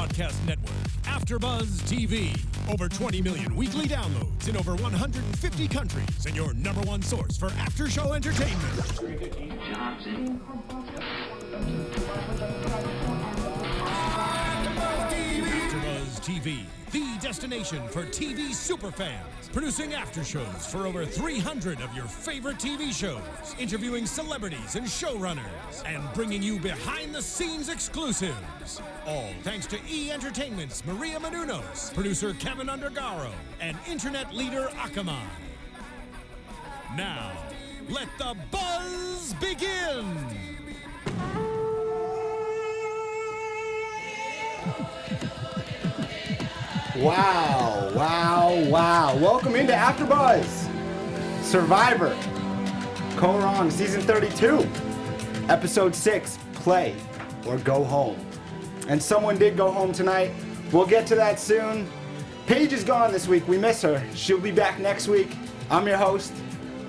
broadcast network, AfterBuzz TV. Over 20 million weekly downloads in over 150 countries, and your #1 source for after-show entertainment. AfterBuzz TV, the destination for TV superfans. Producing aftershows for over 300 of your favorite TV shows, interviewing celebrities and showrunners, and bringing you behind-the-scenes exclusives. All thanks to E! Entertainment's Maria Menounos, producer Kevin Undergaro, and internet leader Akamai. Now, let the buzz begin! Wow, wow, wow. Welcome into AfterBuzz Survivor, Koh Rong, Season 32, Episode 6, Play or Go Home. And someone did go home tonight. We'll get to that soon. Paige is gone this week. We miss her. She'll be back next week. I'm your host,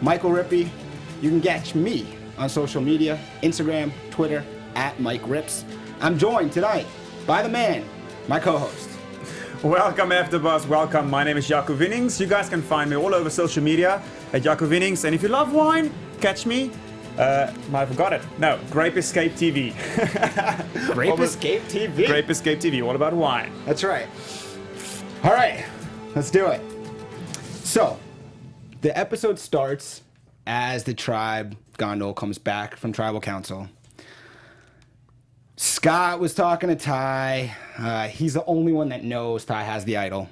Michael Rippe. You can catch me on social media, Instagram, Twitter, @MikeRips. I'm joined tonight by the man, my co-host. Welcome AfterBuzz, welcome. My name is Jaco Vienings. You guys can find me all over social media at Jaco Vienings. And if you love wine, catch me. I forgot it. No, Grape Escape TV. Grape Escape TV? Grape Escape TV, all about wine. That's right. All right, let's do it. So, the episode starts as the tribe, Gondol, comes back from tribal council. Scott was talking to Ty. He's the only one that knows Ty has the idol.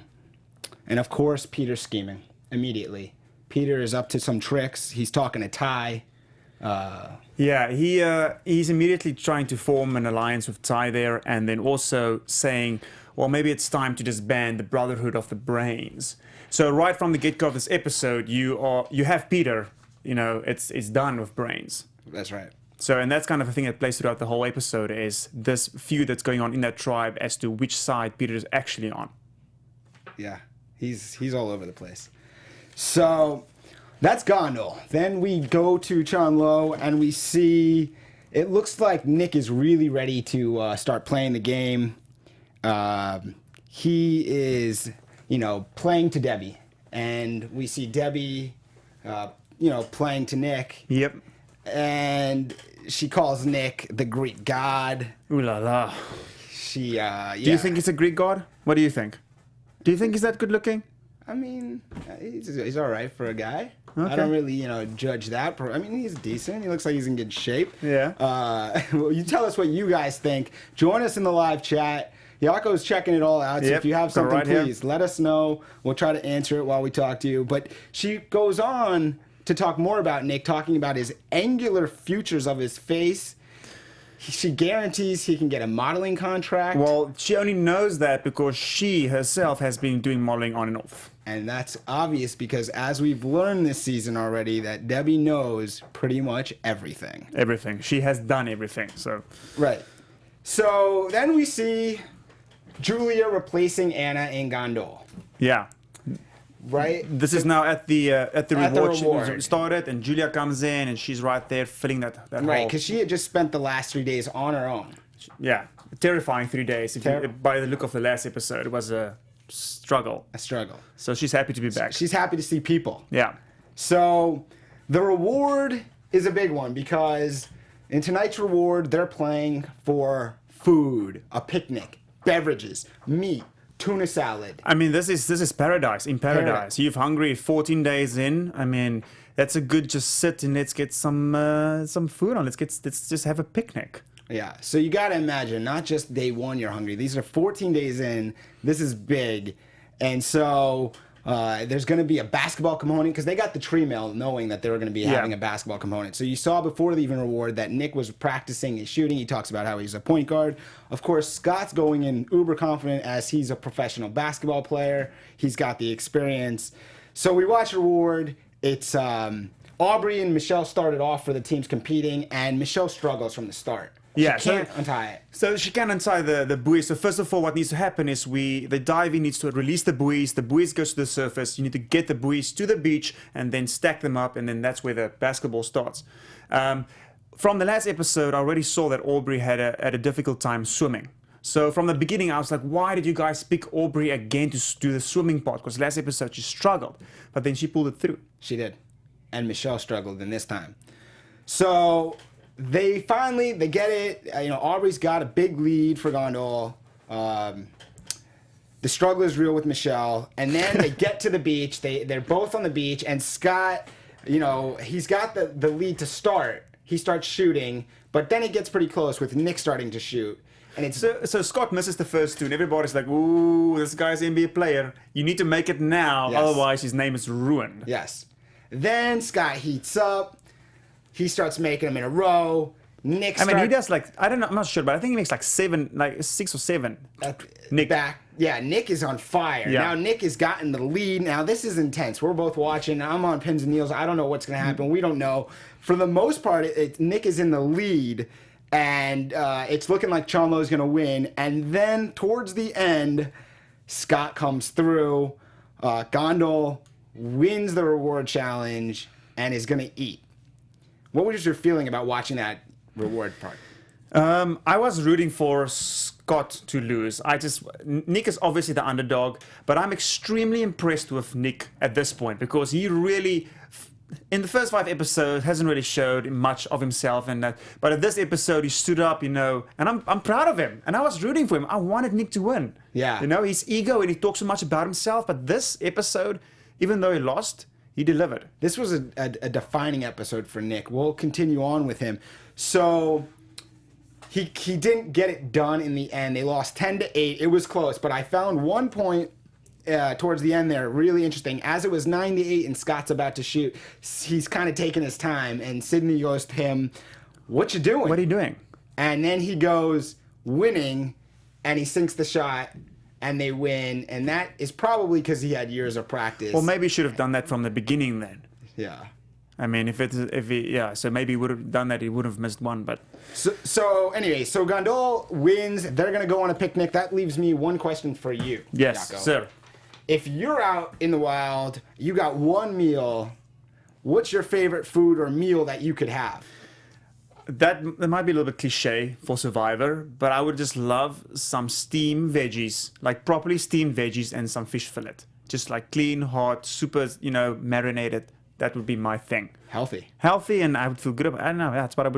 And of course, Peter's scheming immediately. Peter is up to some tricks. He's talking to Ty. He's immediately trying to form an alliance with Ty there, and then also saying, well, maybe it's time to disband the Brotherhood of the Brains. So right from the get-go of this episode, you have Peter, it's done with Brains. That's right. So, and that's kind of a thing that plays throughout the whole episode, is this feud that's going on in that tribe as to which side Peter is actually on. Yeah, he's all over the place. So, that's Gondol. Then we go to Chonlo and we see, it looks like Nick is really ready to start playing the game. He is, playing to Debbie. And we see Debbie, playing to Nick. Yep. And she calls Nick the Greek god. Ooh la la. Do you think he's a Greek god? What do you think? Do you think he's that good looking? I mean, he's all right for a guy. Okay. I don't really, judge that. I mean, he's decent. He looks like he's in good shape. Yeah. Well, you tell us what you guys think. Join us in the live chat. Yako's checking it all out. So if you have something, please let us know. We'll try to answer it while we talk to you. But she goes on to talk more about Nick, talking about his angular features of his face. She guarantees he can get a modeling contract. Well, she only knows that because she herself has been doing modeling on and off. And that's obvious because as we've learned this season already, that Debbie knows pretty much everything. Everything. She has done everything, so. Right. So then we see Julia replacing Anna in Gondol. Yeah. Right? This is now at the reward. She started, and Julia comes in, and she's right there filling that right, hole. because she had just spent the last 3 days on her own. Yeah, terrifying 3 days. By the look of the last episode, it was a struggle. A struggle. So she's happy to be back. She's happy to see people. Yeah. So the reward is a big one because in tonight's reward, they're playing for food, a picnic, beverages, meat, tuna salad. I mean, this is paradise. In paradise, you're hungry 14 days in. I mean, that's a good just sit and let's get some food on. Let's just have a picnic. Yeah. So you got to imagine, not just day one you're hungry. These are 14 days in. This is big, and so there's going to be a basketball component because they got the tree mail knowing that they were going to be having a basketball component. So you saw before the even reward that Nick was practicing his shooting. He talks about how he's a point guard. Of course, Scott's going in uber confident as he's a professional basketball player. He's got the experience. So we watch reward. It's Aubrey and Michelle started off for the teams competing, and Michelle struggles from the start. Yeah, she can't untie it. So she can't untie the buoy. So first of all, what needs to happen is the diving needs to release the buoys. The buoys goes to the surface. You need to get the buoys to the beach and then stack them up, and then that's where the basketball starts. From the last episode, I already saw that Aubrey had a difficult time swimming. So from the beginning, I was like, why did you guys pick Aubrey again to do the swimming part? Because last episode she struggled, but then she pulled it through. She did. And Michelle struggled in this time. So they get it. Aubrey's got a big lead for Gondol. The struggle is real with Michelle. And then they get to the beach. They're both on the beach. And Scott, he's got the lead to start. He starts shooting. But then it gets pretty close with Nick starting to shoot. And it's so Scott misses the first two, and everybody's like, ooh, this guy's an NBA player. You need to make it now, Yes. otherwise his name is ruined. Yes. Then Scott heats up. He starts making them in a row. Nick I mean, he does I'm not sure, but I think he makes like 6 or 7. Nick. Nick is on fire. Yeah. Now Nick has gotten the lead. Now this is intense. We're both watching. I'm on pins and needles. I don't know what's going to happen. We don't know. For the most part, Nick is in the lead, and it's looking like Chanlo is going to win. And then towards the end, Scott comes through. Gondol wins the reward challenge and is going to eat. What was your feeling about watching that reward part? I was rooting for Scott to lose. Nick is obviously the underdog, but I'm extremely impressed with Nick at this point because he really, in the first 5 episodes, hasn't really showed much of himself and that. But at this episode, he stood up, and I'm proud of him. And I was rooting for him. I wanted Nick to win. Yeah. His ego, and he talks so much about himself. But this episode, even though he lost, he delivered. This was a defining episode for Nick. We'll continue on with him. So he didn't get it done in the end. They lost 10-8. It was close, but I found one point towards the end there really interesting. As it was 9-8 and Scott's about to shoot, he's kind of taking his time, and Sydney goes to him, "What you doing?" What are you doing? And then he goes, "Winning," and he sinks the shot. And they win, and that is probably because he had years of practice. Well, maybe he should have done that from the beginning then. Yeah. I mean, so maybe he would have done that. He would have missed one, but. So anyway, Gondol wins. They're gonna go on a picnic. That leaves me one question for you. Yes, Jaco. sir. If you're out in the wild, you got one meal. What's your favorite food or meal that you could have? That might be a little bit cliche for Survivor, but I would just love some steamed veggies, like properly steamed veggies and some fish fillet. Just like clean, hot, super, marinated. That would be my thing. Healthy, and I would feel good about it. I don't know. That's what I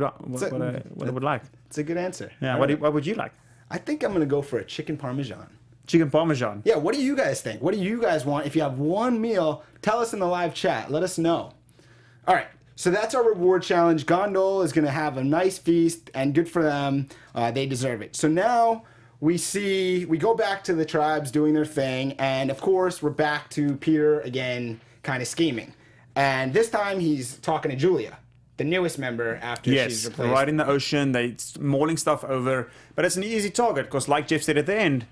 would like. It's a good answer. Yeah. What would you like? I think I'm gonna go for a chicken parmesan. Chicken parmesan. Yeah. What do you guys think? What do you guys want? If you have one meal, tell us in the live chat. Let us know. All right. So that's our reward challenge. Gondol is going to have a nice feast, and good for them. They deserve it. So now we go back to the tribes doing their thing, and of course we're back to Peter again, kind of scheming. And this time he's talking to Julia, the newest member after she's replaced. Right in the ocean. They're mauling stuff over, but it's an easy target because, like Jeff said at the end,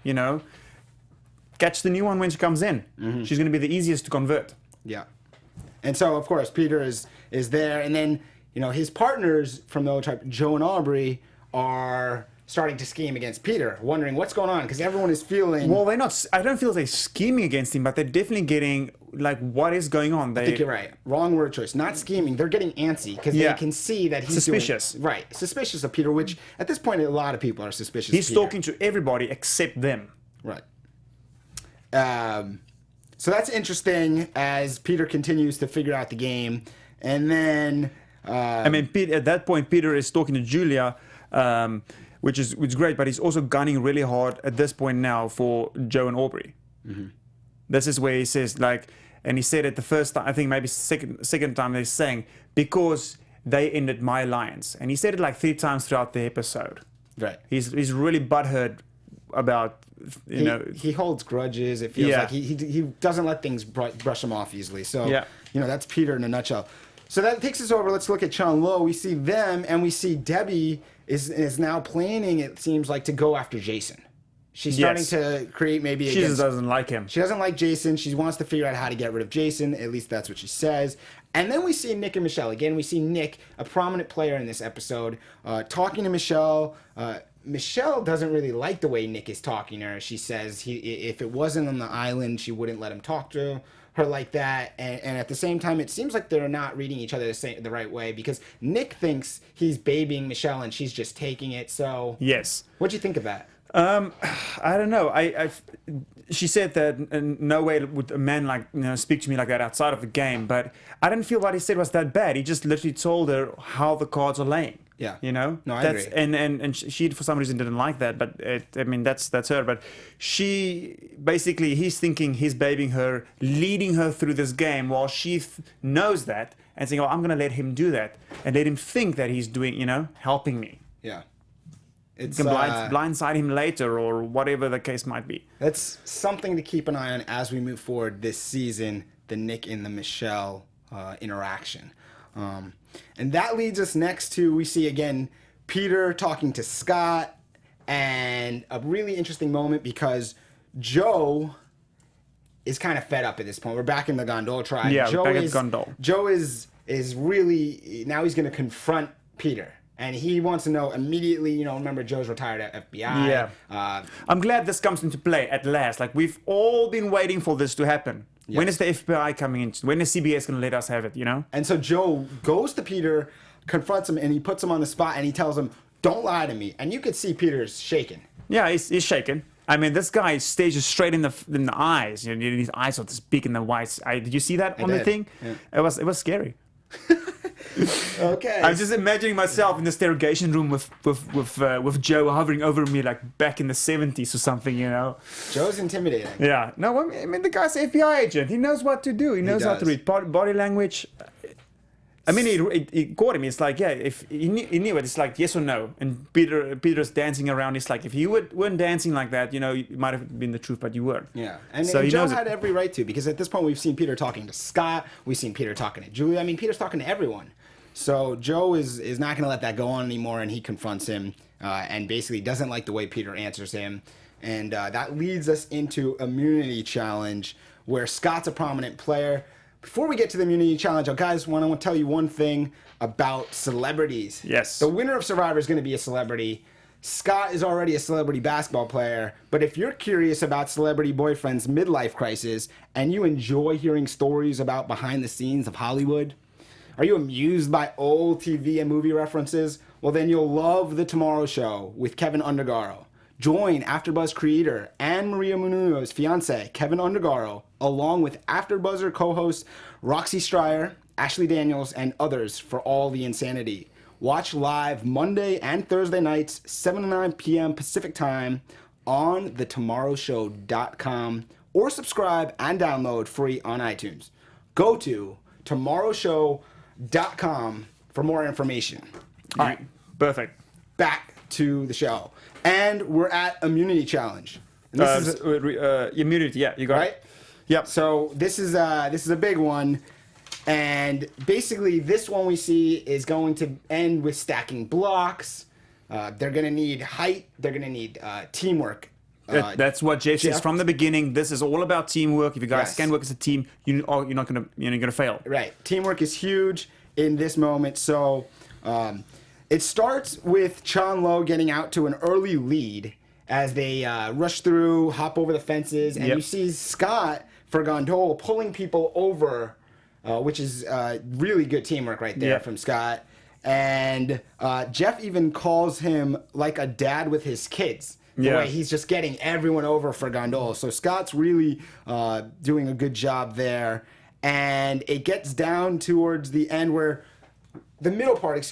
catch the new one when she comes in. Mm-hmm. She's going to be the easiest to convert. Yeah. And so, of course, Peter is there. And then, his partners from the old tribe, Joe and Aubrey, are starting to scheme against Peter, wondering what's going on, because everyone is feeling... Well, they're not... I don't feel they're scheming against him, but they're definitely getting, what is going on? I think you're right. Wrong word choice. Not scheming. They're getting antsy, because they can see that he's suspicious. Right. Suspicious of Peter, which, at this point, a lot of people are suspicious He's of Peter. talking to everybody except them. Right. So that's interesting as Peter continues to figure out the game. And then... at that point, Peter is talking to Julia, which is great, but he's also gunning really hard at this point now for Joe and Aubrey. Mm-hmm. This is where he says, and he said it the first time, I think maybe second time they're saying, because they ended my alliance. And he said it 3 times throughout the episode. Right. He's really butthurt about... He holds grudges. It feels like he doesn't let things brush him off easily. So that's Peter in a nutshell. So that takes us over. Let's look at Chanlo. We see them, and we see Debbie is now planning. It seems like to go after Jason. She's starting to create maybe. She just doesn't like him. She doesn't like Jason. She wants to figure out how to get rid of Jason. At least that's what she says. And then we see Nick and Michelle. Again, we see Nick, a prominent player in this episode, talking to Michelle. Michelle doesn't really like the way Nick is talking to her. She says if it wasn't on the island, she wouldn't let him talk to her like that. And at the same time, it seems like they're not reading each other the right way, because Nick thinks he's babying Michelle and she's just taking it. So yes, what'd you think of that? I don't know. She said that in no way would a man speak to me like that outside of the game. But I didn't feel what he said was that bad. He just literally told her how the cards are laying. Yeah. No, I agree. And she for some reason didn't like that. But that's her. But he's thinking he's babying her, leading her through this game while she knows that and saying, "Oh, I'm gonna let him do that and let him think that he's doing, helping me." Yeah. It's blindside him later or whatever the case might be. That's something to keep an eye on as we move forward this season, the Nick and the Michelle interaction. And that leads us next to, we see again, Peter talking to Scott, and a really interesting moment because Joe is kind of fed up at this point. We're back in the Gondol tribe. Yeah, back at Gondol. Joe is really, now he's going to confront Peter. And he wants to know immediately, remember Joe's retired at FBI. Yeah. I'm glad this comes into play at last. Like, we've all been waiting for this to happen. Yes. When is the FBI coming in? When is CBS going to let us have it, And so Joe goes to Peter, confronts him, and he puts him on the spot, and he tells him, "Don't lie to me." And you could see Peter's shaking. Yeah, he's shaking. I mean, this guy stares straight in the eyes. His eyes are this big and the white. Did you see that on the thing? Yeah. It was scary. Okay. I'm just imagining myself in the interrogation room with Joe hovering over me like back in the 70s or something, Joe's intimidating. Yeah. No, I mean the guy's an FBI agent. He knows what to do. He knows how to read body language. I mean, he caught him. It's like, yeah, if he knew it, it's like yes or no. And Peter's dancing around. It's like if you weren't dancing like that, it might have been the truth, but you weren't. Yeah, and Joe had every right to, because at this point we've seen Peter talking to Scott, we've seen Peter talking to Julia. I mean, Peter's talking to everyone. So Joe is not going to let that go on anymore, and he confronts him and basically doesn't like the way Peter answers him. And that leads us into Immunity Challenge, where Scott's a prominent player. Before we get to the Immunity Challenge, guys, I want to tell you one thing about celebrities. Yes. The winner of Survivor is going to be a celebrity. Scott is already a celebrity basketball player, but if you're curious about celebrity boyfriends' midlife crisis and you enjoy hearing stories about behind the scenes of Hollywood, are you amused by old TV and movie references? Well, then you'll love The Tomorrow Show with Kevin Undergaro. Join AfterBuzz creator and Maria Menouno's fiance, Kevin Undergaro, along with AfterBuzzer co-hosts Roxy Stryer, Ashley Daniels, and others for all the insanity. Watch live Monday and Thursday nights, 7 to 9 p.m. Pacific Time on thetomorrowshow.com, or subscribe and download free on iTunes. Go to tomorrowshow.com for more information. All right, perfect. Back to the show. And we're at Immunity Challenge. And this is immunity, yeah, you got right? it. Yep. So this is a big one. And basically this one we see is going to end with stacking blocks. They're going to need height. They're going to need teamwork. That's what Jeff says from the beginning. This is all about teamwork. If you guys can work as a team, you're not gonna fail. Right. Teamwork is huge in this moment. So it starts with Chan Lo getting out to an early lead as they rush through, hop over the fences, and you see Scott for Gondol pulling people over, which is really good teamwork right there from Scott. And Jeff even calls him like a dad with his kids. The way he's just getting everyone over for Gondol. So Scott's really doing a good job there. And it gets down towards the end the middle part,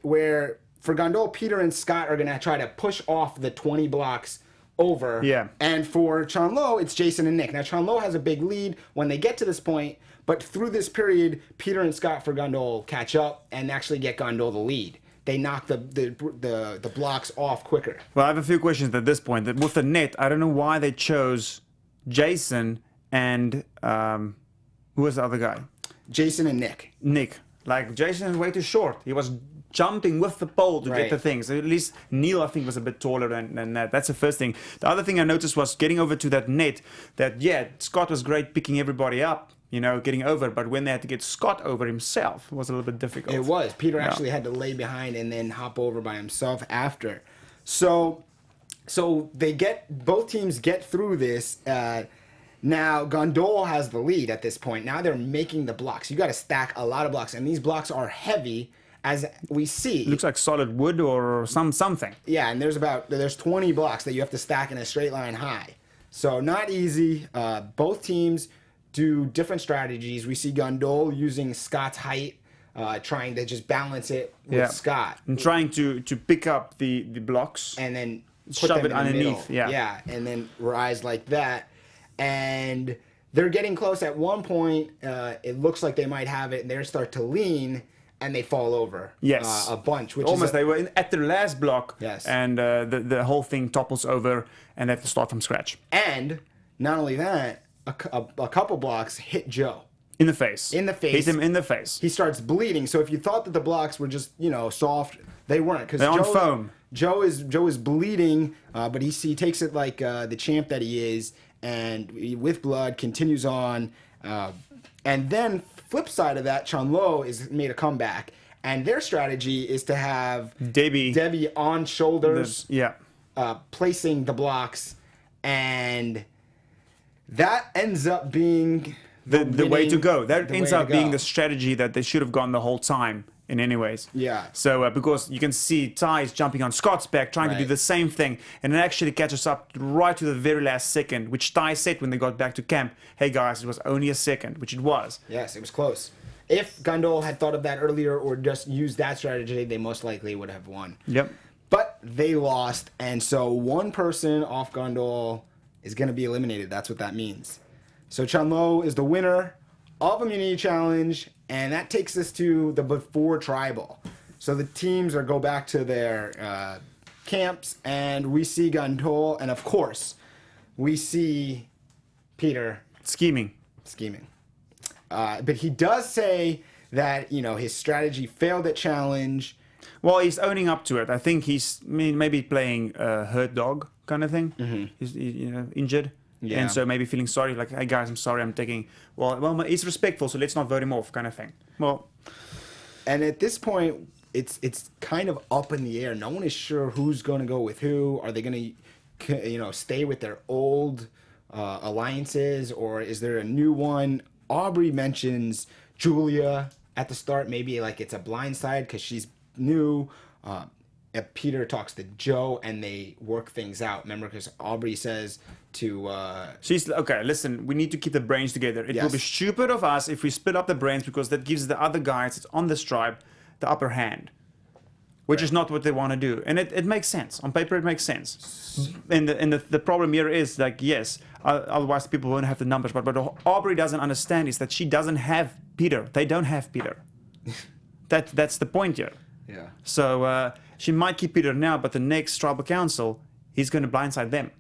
where for Gondol, Peter and Scott are going to try to push off the 20 blocks over. Yeah. And for Chan Lo, it's Jason and Nick. Now, Chan Lo has a big lead when they get to this point, but through this period, Peter and Scott for Gondol catch up and actually get Gondol the lead. They knock the blocks off quicker. Well, I have a few questions at this point. With the net, I don't know why they chose Jason and who was the other guy? Jason and Nick. Nick. Like, Jason is way too short. He was jumping with the pole to get the things. At least Neil, I think, was a bit taller than that. That's the first thing. The other thing I noticed was getting over to that net, Scott was great picking everybody up, getting over. But when they had to get Scott over himself, it was a little bit difficult. It was. Peter actually had to lay behind and then hop over by himself after. So both teams get through this. Now, Gondol has the lead at this point. Now they're making the blocks. You got to stack a lot of blocks, and these blocks are heavy, as we see, Looks like solid wood or something. yeah, and there's 20 blocks that you have to stack in a straight line high. So not easy. Both teams do different strategies. We see Gondol using Scott's height, trying to just balance it with Scott. And trying to pick up the blocks. And then put shove them it in the underneath. middle. Yeah, and then rise like that. And they're getting close. At one point, it looks like they might have it, and they start to lean, and they fall over. Yes. A bunch. Which Almost, they were at their last block. Yes. And the whole thing topples over, and they have to start from scratch. And not only that, a couple blocks hit Joe. In the face. In the face. Hit him in the face. He starts bleeding. So if you thought that the blocks were just, soft, they weren't. They're on foam. Joe is bleeding, but he takes it like the champ that he is, and with blood continues on. And then flip side of that, Chanlo is made a comeback, and their strategy is to have Debbie on shoulders, placing the blocks, and that ends up being the way to go. That ends up being the strategy that they should have gone the whole time. In any ways. Yeah. So because you can see Ty is jumping on Scott's back, trying to do the same thing, and it actually catches up right to the very last second, which Ty said when they got back to camp, hey guys, it was only a second, which it was. Yes, it was close. If Gondol had thought of that earlier or just used that strategy, they most likely would have won. Yep. But they lost, and so one person off Gondol is going to be eliminated. That's what that means. So Chanlo is the winner of Immunity Challenge, and that takes us to the before tribal. So the teams go back to their camps, and we see Gondol, and of course, we see Peter scheming. But he does say that his strategy failed at challenge. Well, he's owning up to it. I think he's maybe playing hurt dog kind of thing. Mm-hmm. He's injured. Yeah. And so maybe feeling sorry, like, hey guys, I'm sorry, I'm taking. Well, he's respectful, so let's not vote him off, kind of thing. Well, and at this point, it's kind of up in the air. No one is sure who's going to go with who. Are they going to, stay with their old alliances, or is there a new one? Aubrey mentions Julia at the start. Maybe like it's a blindside because she's new. Peter talks to Joe, and they work things out. Remember, because Aubrey says to... She's okay, listen, we need to keep the brains together. It will be stupid of us if we split up the brains, because that gives the other guys that's on this tribe the upper hand, which is not what they want to do. And it makes sense. On paper, it makes sense. And the problem here is, like, yes, otherwise people won't have the numbers. But what Aubrey doesn't understand is that she doesn't have Peter. They don't have Peter. That's the point here. Yeah. So she might keep Peter now, but the next tribal council, he's going to blindside them.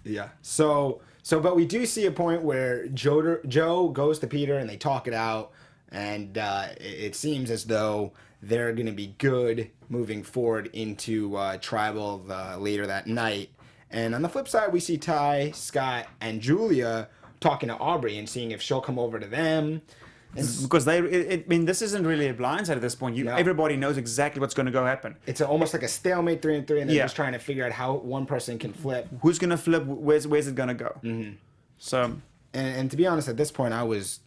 Yeah. So, but we do see a point where Joe goes to Peter and they talk it out, and it seems as though they're going to be good moving forward into tribal later that night. And on the flip side, we see Ty, Scott, and Julia talking to Aubrey and seeing if she'll come over to them. Because this isn't really a blindside at this point. Everybody knows exactly what's going to go happen. It's almost like a stalemate 3-3, and they're just trying to figure out how one person can flip. Who's going to flip? Where's it going to go? Mm-hmm. So, and to be honest, at this point, I was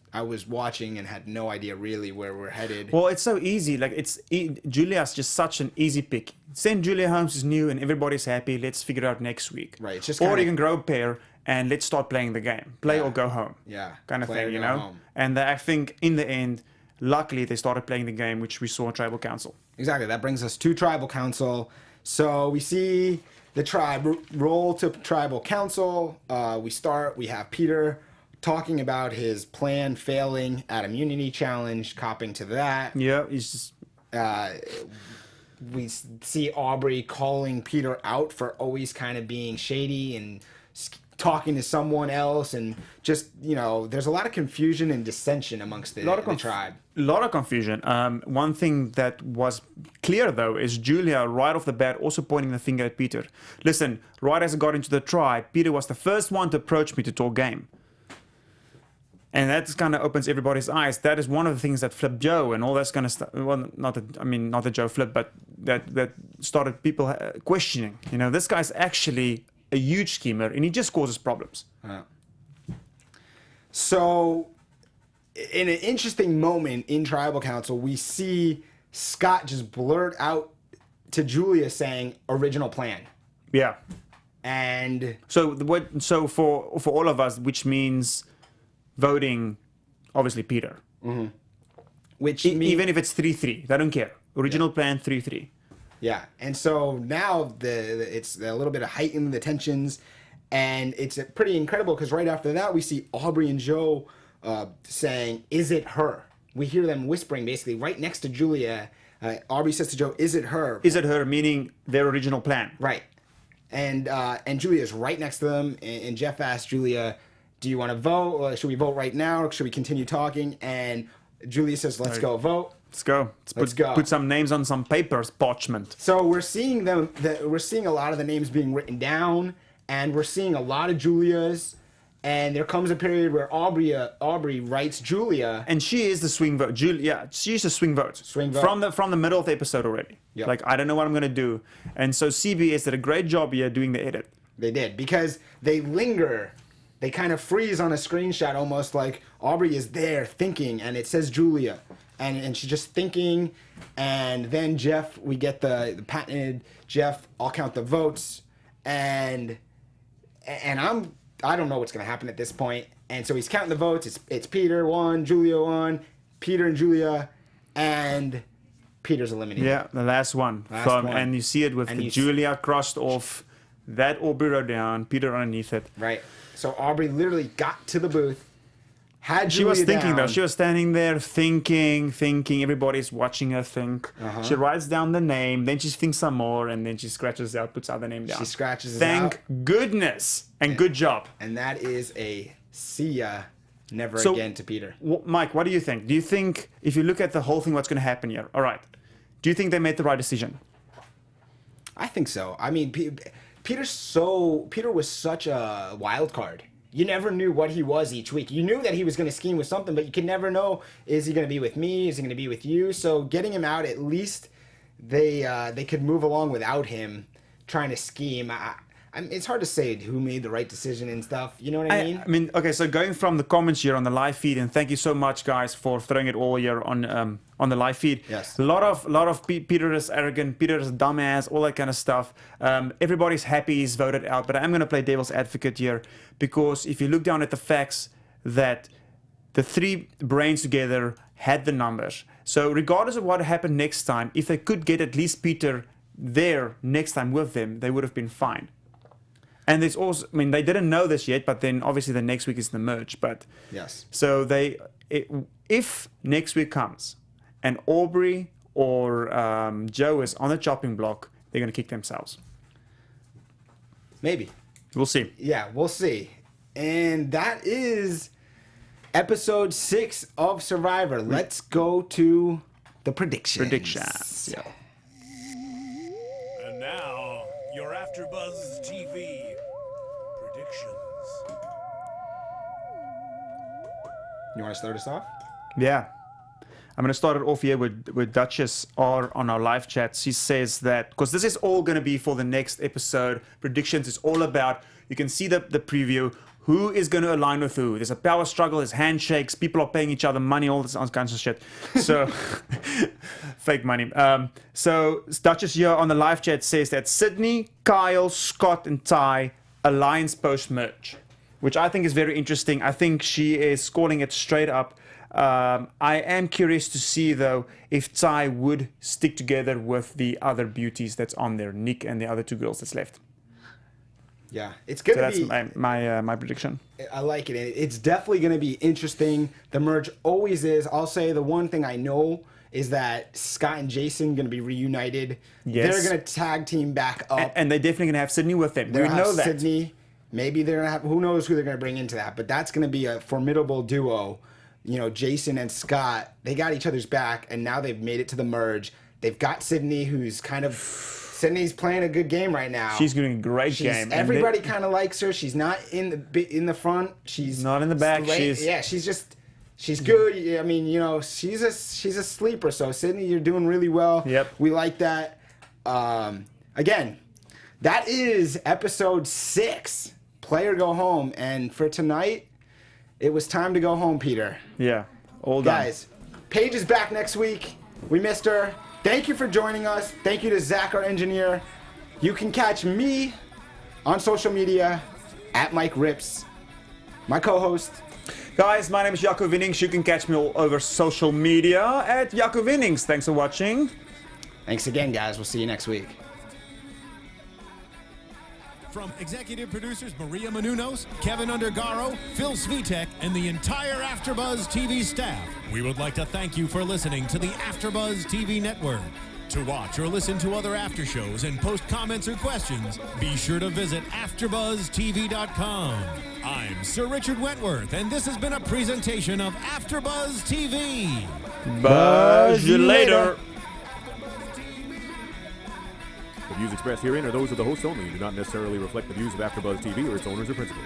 watching and had no idea really where we're headed. Well, it's so easy. Like Julia's just such an easy pick. Send Julia Holmes is new and everybody's happy. Let's figure it out next week. Right. It's just or you can grow a pair and let's start playing the game. Play or go home. Yeah. Kind of thing, Home. And I think in the end, luckily they started playing the game, which we saw in Tribal Council. Exactly. That brings us to Tribal Council. So we see the tribe roll to Tribal Council. We have Peter talking about his plan failing at Immunity Challenge, copping to that. Yeah, he's just... we see Aubrey calling Peter out for always kind of being shady and talking to someone else, and just, there's a lot of confusion and dissension amongst the tribe. A lot of confusion. One thing that was clear, though, is Julia, right off the bat, also pointing the finger at Peter. Listen, right as I got into the tribe, Peter was the first one to approach me to talk game. And that kind of opens everybody's eyes. That is one of the things that flipped Joe and all that's kind of stuff. Well, not that Joe flipped, but that started people questioning. This guy's actually a huge schemer, and he just causes problems. So, in an interesting moment in Tribal Council, we see Scott just blurt out to Julia saying original plan. Yeah. And So for all of us, which means voting, obviously Peter. which means, Even if it's 3-3, they don't care. Original plan 3-3. yeah. And so now it's a little bit of heightened the tensions, and it's pretty incredible because right after that we see Aubrey and Joe saying, "Is it her?" We hear them whispering basically right next to Julia. Aubrey says to Joe, "Is it her?" Is it her? Meaning their original plan. Right. And Julia's right next to them. And Jeff asks Julia, "Do you want to vote? Or should we vote right now? Or should we continue talking?" And Julia says, "Let's go vote." Let's go. Let's go. Put some names on some papers, parchment. So we're seeing we're seeing a lot of the names being written down, and we're seeing a lot of Julia's. And there comes a period where Aubrey writes Julia, And she is the swing vote. Julia, she's a swing vote. Swing vote. From the middle of the episode already. Yep. Like, I don't know what I'm gonna do. And so CBS did a great job here doing the edit. They did, because they linger. They kind of freeze on a screenshot, almost like Aubrey is there thinking, and it says Julia, and she's just thinking. And then Jeff, we get the patented Jeff. I'll count the votes, and I don't know what's gonna happen at this point. And so he's counting the votes. It's Peter 1, Julia 1, Peter and Julia, and Peter's eliminated. Yeah, the last one. One. And you see it with the Julia crossed off, that Aubrey wrote down, Peter underneath it. Right. So Aubrey literally got to the booth, had She Julia was thinking down. though. She was standing there thinking. Everybody's watching her think. She writes down the name, then she thinks some more, and then she scratches out, puts other name down. She scratches it Thank out. goodness. And good job. And that is a see ya, never So- again to Peter. Mike, what do you think? Do you think, if you look at the whole thing, what's going to happen here? All right. Do you think they made the right decision? I think so. I mean, Peter was such a wild card. You never knew what he was each week. You knew that he was going to scheme with something, but you could never know, is he going to be with me? Is he going to be with you? So getting him out, at least they could move along without him trying to scheme. It's hard to say who made the right decision and stuff. You know what I mean? I mean, okay, so going from the comments here on the live feed, and thank you so much, guys, for throwing it all here on the live feed. Yes. A lot of Peter is arrogant, Peter is a dumbass, all that kind of stuff. Everybody's happy he's voted out, but I'm going to play devil's advocate here, because if you look down at the facts, that the three brains together had the numbers. So regardless of what happened next time, if they could get at least Peter there next time with them, they would have been fine. And there's also, I mean, they didn't know this yet, but then obviously the next week is the merge. But Yes. So if next week comes and Aubrey or Joe is on the chopping block, they're going to kick themselves. Maybe. We'll see. Yeah, we'll see. And that is episode 6 of Survivor. Let's go to the predictions. Predictions. Yeah. And now, your AfterBuzz TV predictions. You want to start us off? Yeah. I'm going to start it off here with Duchess R on our live chat. She says that, because this is all going to be for the next episode, predictions is all about, you can see the preview, who is going to align with who. There's a power struggle, there's handshakes, people are paying each other money, all this kinds of shit. So, fake money. So, Duchess here on the live chat says that Sydney, Kyle, Scott, and Ty alliance post-merge, which I think is very interesting. I think she is calling it straight up. I am curious to see, though, if Ty would stick together with the other beauties that's on there, Nick and the other two girls that's left. Yeah, it's So gonna that's be. my prediction. I like it. It's definitely gonna be interesting. The merge always is. I'll say the one thing I know is that Scott and Jason gonna be reunited. Yes. They're gonna tag team back up. And they're definitely going to have Sydney with them. We They're gonna know have that. Sydney. Maybe they're gonna have. Who knows who they're gonna bring into that? But that's gonna be a formidable duo. You know, Jason and Scott. They got each other's back, and now they've made it to the merge. They've got Sydney, who's kind of. Sydney's playing a good game right now. She's doing a great game. And Everybody kind of likes her. She's not in the front. She's Not in the back. She's good. I mean, you know, she's a sleeper. So Sydney, you're doing really well. Yep. We like that. Again, that is episode 6. Player go home, and for tonight, it was time to go home, Peter. Yeah, all done. Guys, Paige is back next week. We missed her. Thank you for joining us. Thank you to Zach, our engineer. You can catch me on social media at Mike Rips, my co-host. Guys, my name is Jaco Vienings. You can catch me all over social media at Jaco Vienings. Thanks for watching. Thanks again, guys. We'll see you next week. From executive producers Maria Menounos, Kevin Undergaro, Phil Svitek, and the entire AfterBuzz TV staff, we would like to thank you for listening to the AfterBuzz TV network. To watch or listen to other after shows and post comments or questions, be sure to visit AfterBuzzTV.com. I'm Sir Richard Wentworth, and this has been a presentation of AfterBuzz TV. Buzz you later. The views expressed herein are those of the hosts only and do not necessarily reflect the views of AfterBuzz TV or its owners or principals.